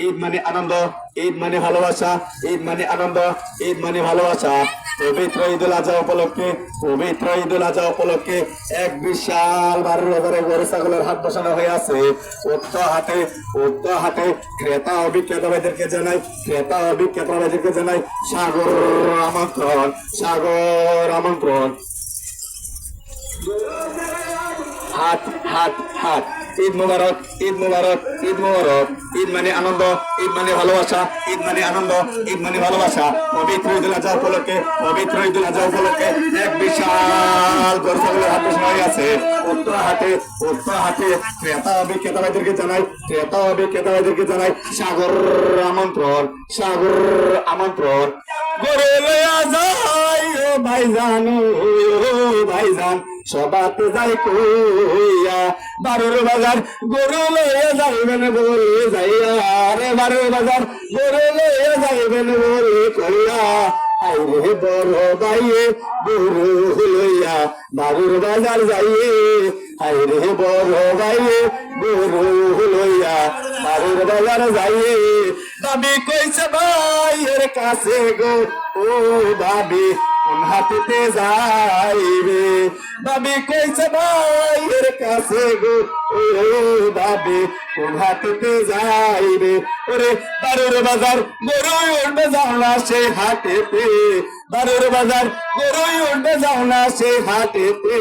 ঈদ মানে আনন্দ, ঈদ মানে ভালোবাসা, ঈদ মানে আনন্দ, ঈদ মানে ভালোবাসা। পবিত্র ঈদুল আজহা উপলক্ষে, পবিত্র ঈদুল আজহা উপলক্ষে এক বিশাল 12,000 গরু ছাগলের হাট বসানো হয়ে আছে উক্ত হাটে ক্রেতা ও বিক্রেতাদেরকে জানাই, ক্রেতা ও বিক্রেতাদেরকে জানাই সাগর আমন্ত্রণ, সাগর আমন্ত্রণ। হাট হাট হাট। ঈদ মুবারক, ঈদ মুবারক, ঈদ মুবারক। ঈদ মানে আনন্দ, ঈদ মানে ভালোবাসা, ঈদ মানে আনন্দ, ঈদ মানে ভালোবাসা। পবিত্র ঈদুল আজহা উপলক্ষে, পবিত্র ঈদুল আজহা উপলক্ষে এক বিশাল গরু ছাগলের হাট বসানো হয়ে আছে উক্ত হাটে ক্রেতা ও বিক্রেতাদেরকে জানাই, ক্রেতা ও বিক্রেতাদেরকে জানাই সাগর আমন্ত্রণ, সাগর আমন্ত্রণ। গরু লইয়া যাই ও ভাইজান, ও ভাইজান সবাতে যাই কইয়া, বারোর বাজার গরু লইয়া যাইবেন বলে যাইয়া, রে বারোর বাজার গরু লইয়া যাইবেন বলে কইয়া, আইরে বড় ভাইয়ে গরু লইয়া বারোর বাজার যাইয়ে, আইরে বড় ভাইয়ে গরু লইয়া বারোর বাজার যাইয়ে। দাবি কইছে ভাইয়ের কাছে গো, ও ভাবি কোন হাতিতে যাইবে, ভাবি কইছে ভাইয়ের কাছে গো, ও ভাবি কোন হাতিতে যাইবে। ওরে বারোর বাজার গরু উঠবে যাও না সে হাটেতে, বারোর বাজার গরু উঠবে যাও না সে হাটেতে,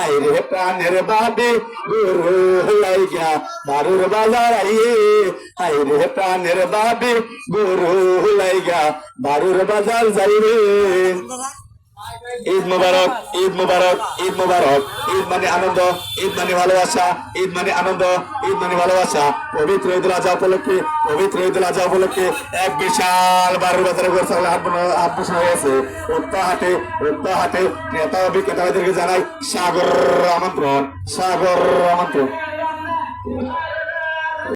আইরে প্রাণের বাবি গরু লাইগা বারোর বাজার আইয়ে, আইরে প্রাণের বাবি গরু লাইগা বারোর বাজার যাইবে। ঈদ মুবারক, ঈদ মুবারক, ঈদ মুবারক। ঈদ মানে আনন্দ, ঈদ মানে ভালোবাসা, ঈদ মানে আনন্দ, ঈদ মানে ভালোবাসা। পবিত্র ঈদুল আজহা উপলক্ষে, পবিত্র ঈদুল আজহা উপলক্ষে এক বিশাল 12 বাজারে গরু ছাগলের হাট বসানো হয়েছে উক্ত হাটে ক্রেতা ও বিক্রেতাদেরকে জানাই সাগর আমন্ত্রণ, সাগর আমন্ত্রণ।